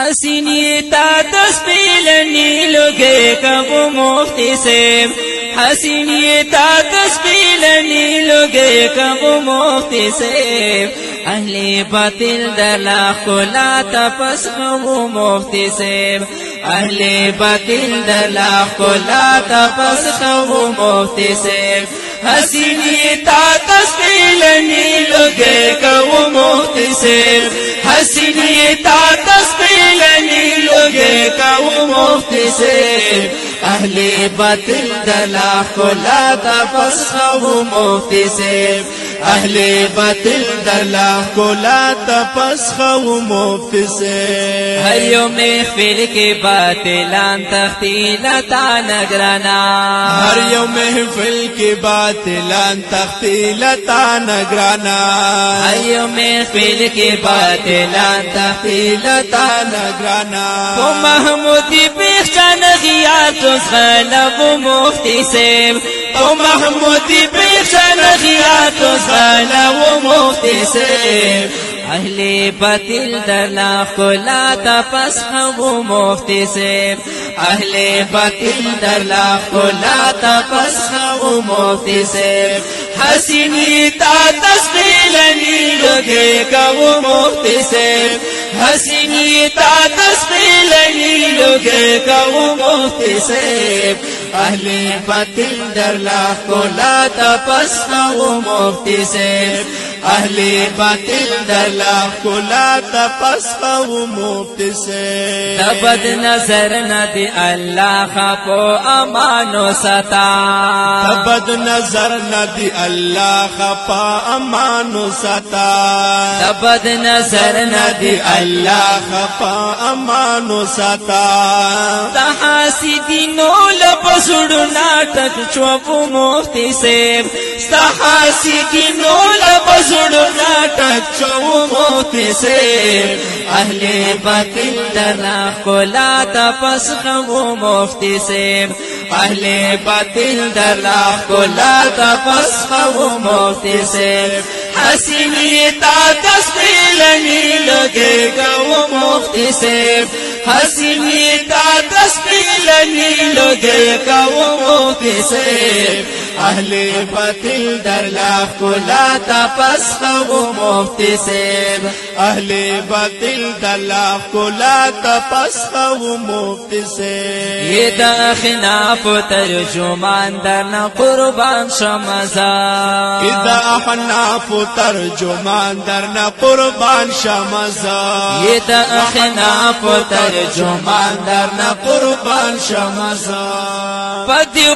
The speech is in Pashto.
حسینی تا تسبیلنی لوگے کبو مفتی سے حسینی تا تسبیلنی لوگے کبو مفتی سے اہل باطل دلا خلا تپس کبو مفتی سے اہل باطل دلا خلا تپس کبو مفتی سے حسینی تا تسبیلنی لوگے کبو مفتی سے حسینی تا تسبیلنی لوگے کبو مفتی سے اہل باطل دلا خلا تپس کبو مفتی سے اہل باطل دلا خلا تپس کبو مفتی سے ہر یوم محفل کے باطلان تختی لتا نگرانا ہر یوم محفل کے باطلان تختی لتا نگرانا ہر یوم محفل کے باطلان تختی لتا نگرانا تو محمودی بیخشن غیات خلب مفتی سے تو محمودی بیخشن غیات خلب مفتی سے اہل باطل دلا خلا تپس کبو مفتی سے اہل باطل دلا خلا تپس کبو مفتی سے حسینی تا تسبیلنی لوگے کبو مفتی سے حسینی تا تسبیلنی لوگے کبو مفتی سے اہل باطل دلا خلا تپس کبو مفتی سے اہل باطل دلا خلا تپس کبو مفتی سے دبد نظر ندی اللہ خپو امانو ستا دبد نظر ندی اللہ خپا امانو ستا دبد نظر ندی اللہ خپا امانو ستا حاسدینو لبسڑو ناٹک چوبو مفتی سے حاسدینو لبسڑو ناٹک چوبو مفتی سے اہل باطل دلا خلا تپس کبو مفتی سے اہل باطل دلا خلا تپس کبو مفتی سے حسینی تا تسبیلنی لوگے کبو مفتی سے حسینی تا تسبیلنی لوگے کبو مفتی سے اہل باطل دلا خلا تپس کبو مفتی سے اہل باطل دلا خلا تپس کبو مفتی سے یہ دا خلاف ترجمان درنا قربان شمزا اذا احناف ترجمان درنا قربان شمزا یہ دا خلاف ترجمان درنا قربان شمزا پدیو